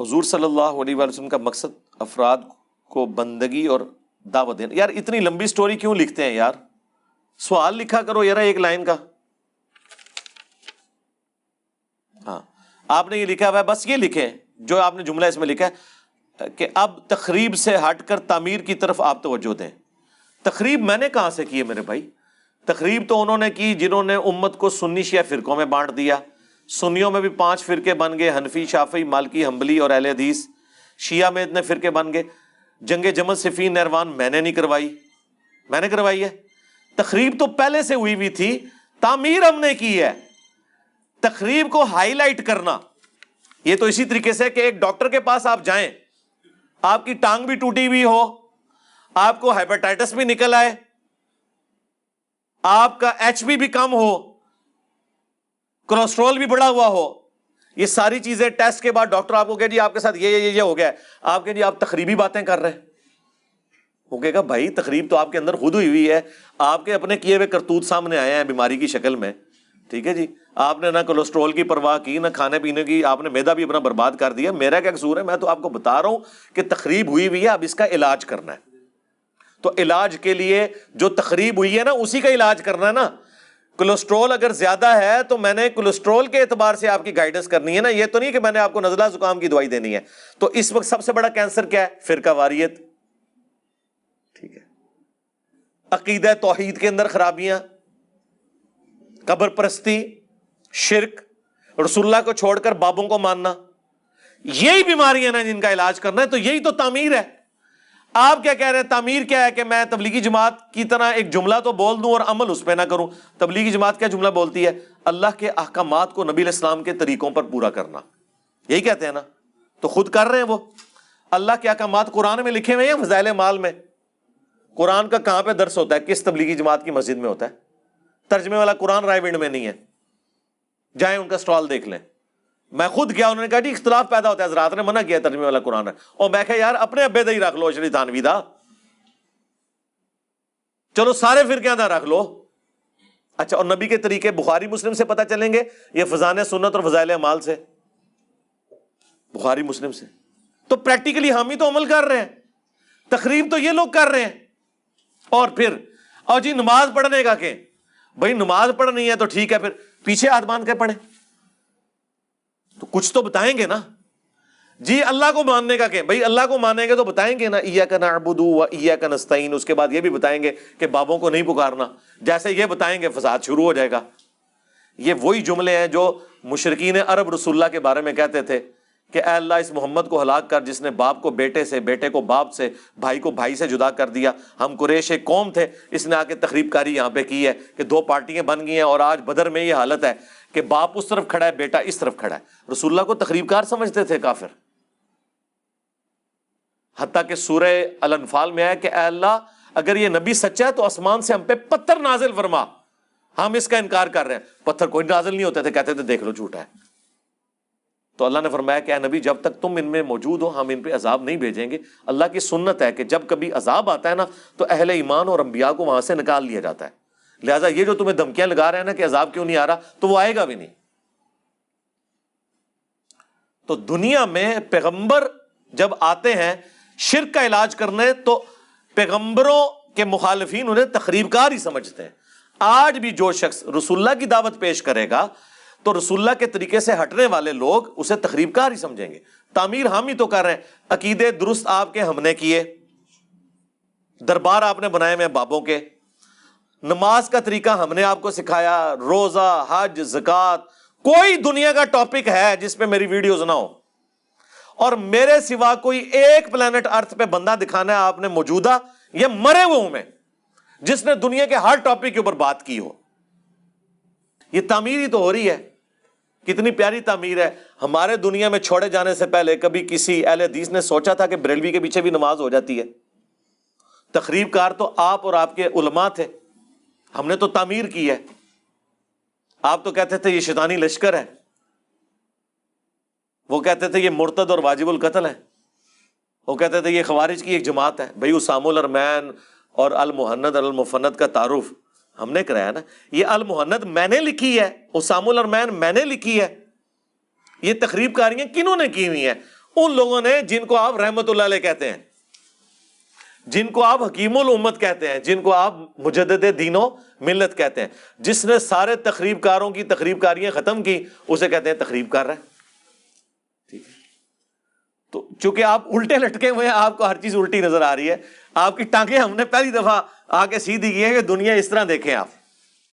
حضور صلی اللہ علیہ وسلم کا مقصد افراد کو بندگی اور دعوت دینا. یار اتنی لمبی سٹوری کیوں لکھتے ہیں یار؟ سوال لکھا کرو یار ایک لائن کا. ہاں آپ نے یہ لکھا ہوا ہے، بس یہ لکھیں جو آپ نے جملہ اس میں لکھا ہے کہ اب تخریب سے ہٹ کر تعمیر کی طرف آپ توجہ دیں. تخریب میں نے کہاں سے کی ہے میرے بھائی؟ تخریب تو انہوں نے کی جنہوں نے امت کو سنی شیعہ فرقوں میں بانٹ دیا. سنیوں میں بھی 5 فرقے بن گئے، حنفی، شافعی، مالکی، حنبلی اور اہل حدیث. شیعہ میں اتنے فرقے بن گئے. جنگ جمل، صفین، نہروان میں نے نہیں کروائی، میں نے کروائی ہے. تخریب تو پہلے سے ہوئی تھی، تعمیر ہم نے کی ہے. تخریب کو ہائی لائٹ کرنا یہ تو اسی طریقے سے کہ ایک ڈاکٹر کے پاس آپ جائیں، آپ کی ٹانگ بھی ٹوٹی ہوئی ہو، آپ کو ہیپاٹائٹس بھی نکل آئے، آپ کا ایچ بی بھی کم ہو، کولیسٹرول بھی بڑھا ہوا ہو، یہ ساری چیزیں ٹیسٹ کے بعد ڈاکٹر آپ کو کہے جی آپ کے ساتھ یہ ہو گیا ہے، آپ کہیں جی آپ تخریبی باتیں کر رہے ہیں. وہ کہے گا بھائی تخریب تو آپ کے اندر خود ہوئی ہے، آپ کے اپنے کیے ہوئے کرتوت سامنے آئے ہیں بیماری کی شکل میں. ٹھیک ہے جی، آپ نے نہ کولیسٹرول کی پرواہ کی، نہ کھانے پینے کی، آپ نے میدا بھی اپنا برباد کر دیا. میرا کیا قصور ہے؟ میں تو آپ کو بتا رہا ہوں کہ تخریب ہوئی ہے، اب اس کا علاج کرنا ہے. تو علاج کے لیے جو تخریب ہوئی ہے نا اسی کا علاج کرنا ہے نا. کولیسٹرول اگر زیادہ ہے تو میں نے کولیسٹرول کے اعتبار سے آپ کی گائیڈنس کرنی ہے نا، یہ تو نہیں کہ میں نے آپ کو نزلہ زکام کی دوائی دینی ہے. تو اس وقت سب سے بڑا کینسر کیا ہے؟ فرقہ واریت. ٹھیک ہے، عقیدہ توحید کے اندر خرابیاں، قبر پرستی، شرک، رسول اللہ کو چھوڑ کر بابوں کو ماننا، یہی بیماریاں ہیں جن کا علاج کرنا ہے. تو یہی تو تعمیر ہے. آپ کیا کہہ رہے ہیں تعمیر کیا ہے؟ کہ میں تبلیغی جماعت کی طرح ایک جملہ تو بول دوں اور عمل اس پہ نہ کروں. تبلیغی جماعت کیا جملہ بولتی ہے؟ اللہ کے احکامات کو نبی علیہ السلام کے طریقوں پر پورا کرنا. یہی کہتے ہیں نا. تو خود کر رہے ہیں وہ. اللہ کے احکامات قرآن میں لکھے ہوئے ہیں، فضائل مال میں. قرآن کا کہاں پہ درس ہوتا ہے؟ کس تبلیغی جماعت کی مسجد میں ہوتا ہے؟ ترجمے والا قرآن رائے ونڈ میں نہیں ہے، جائیں ان کا سٹال دیکھ لیں. میں خود گیا، انہوں نے کہا جی اختلاف پیدا ہوتا ہے، حضرات نے منع کیا ترجمے والا قرآن ہے. اور میں کہا یار اپنے ابے دا ہی رکھ لو، اشری تھانوی دا، چلو سارے فرقے دا رکھ لو. اچھا، اور نبی کے طریقے بخاری مسلم سے پتہ چلیں گے یہ فضائل سنت اور فضائل اعمال سے؟ بخاری مسلم سے. تو پریکٹیکلی ہم ہی تو عمل کر رہے ہیں. تخریب تو یہ لوگ کر رہے ہیں. اور پھر جی نماز پڑھنے کا کہ بھائی نماز پڑھنی ہے تو ٹھیک ہے، پھر پیچھے ہاتھ باندھ کے پڑھیں. تو کچھ تو بتائیں گے نا. جی اللہ کو ماننے کا کہ بھائی اللہ کو مانیں گے تو بتائیں گے نا ایاک نعبد و ایاک نستعین. اس کے بعد یہ بھی بتائیں گے کہ بابوں کو نہیں پکارنا. جیسے یہ بتائیں گے فساد شروع ہو جائے گا. یہ وہی جملے ہیں جو مشرکین عرب رسول اللہ کے بارے میں کہتے تھے کہ اے اللہ اس محمد کو ہلاک کر جس نے باپ کو بیٹے سے، بیٹے کو باپ سے، بھائی کو بھائی سے جدا کر دیا. ہم قریش ایک قوم تھے، اس نے آ کے تخریب کاری یہاں پہ کی ہے کہ 2 پارٹیاں بن گئی ہیں اور آج بدر میں یہ حالت ہے کہ باپ اس طرف کھڑا ہے، بیٹا اس طرف کھڑا ہے. رسول اللہ کو تخریب کار سمجھتے تھے کافر. حتیٰ کہ سورہ الانفال میں ہے کہ اے اللہ اگر یہ نبی سچا ہے تو آسمان سے ہم پہ پتھر نازل فرما، ہم اس کا انکار کر رہے ہیں. پتھر کوئی نازل نہیں ہوتے تھے، کہتے تھے دیکھ لو جھوٹا ہے. تو اللہ نے فرمایا کہ اے نبی جب تک تم ان میں موجود ہو ہم ان پہ عذاب نہیں بھیجیں گے. اللہ کی سنت ہے کہ جب کبھی عذاب آتا ہے نا تو اہل ایمان اور انبیاء کو وہاں سے نکال لیا جاتا ہے. لہٰذا یہ جو تمہیں دھمکیاں لگا رہے ہیں نا کہ عذاب کیوں نہیں آ رہا، تو وہ آئے گا بھی نہیں. تو دنیا میں پیغمبر جب آتے ہیں شرک کا علاج کرنے تو پیغمبروں کے مخالفین انہیں تخریب کار ہی سمجھتے ہیں. آج بھی جو شخص رسول اللہ کی دعوت پیش کرے گا تو رسول اللہ کے طریقے سے ہٹنے والے لوگ اسے تخریب کار ہی سمجھیں گے. تعمیر ہم ہی تو کر رہے ہیں. عقیدے درست آپ کے ہم نے کیے، دربار آپ نے بنائے ہوئے بابوں کے، نماز کا طریقہ ہم نے آپ کو سکھایا، روزہ، حج، زکوٰۃ. کوئی دنیا کا ٹاپک ہے جس پہ میری ویڈیوز نہ ہو، اور میرے سوا کوئی ایک پلانٹ ارتھ پہ بندہ دکھانا ہے آپ نے موجودہ یا مرے ہوئے میں جس نے دنیا کے ہر ٹاپک کے اوپر بات کی ہو. یہ تعمیر ہی تو ہو رہی ہے. کتنی پیاری تعمیر ہے. ہمارے دنیا میں چھوڑے جانے سے پہلے کبھی کسی اہل حدیث نے سوچا تھا کہ بریلوی کے پیچھے بھی نماز ہو جاتی ہے؟ تخریب کار تو آپ اور آپ کے علماء تھے. ہم نے تو تعمیر کی ہے. آپ تو کہتے تھے یہ شیطانی لشکر ہے، وہ کہتے تھے یہ مرتد اور واجب القتل ہے، وہ کہتے تھے یہ خوارج کی ایک جماعت ہے. بھائی اسام الارمین اور المہند المفند کا تعارف ہم نے کرایا نا. یہ المہند میں نے لکھی ہے، اسام الارمین میں نے لکھی ہے. یہ تخریب کاریاں کنہوں نے کی ہوئی ہیں؟ ان لوگوں نے جن کو آپ رحمت اللہ علیہ کہتے ہیں، جن کو آپ حکیم الامت کہتے ہیں، جن کو آپ مجدد دین و ملت کہتے ہیں، جس نے سارے تخریب کاروں کی تخریب کاریاں ختم کی، اسے کہتے ہیں تخریب کر رہا ہے. ٹھیک ہے، تو چونکہ آپ الٹے لٹکے ہوئے ہیں، آپ کو ہر چیز الٹی نظر آ رہی ہے، آپ کی ٹانگیں ہم نے پہلی دفعہ آ کے سیدھی کی ہے کہ دنیا اس طرح دیکھیں آپ.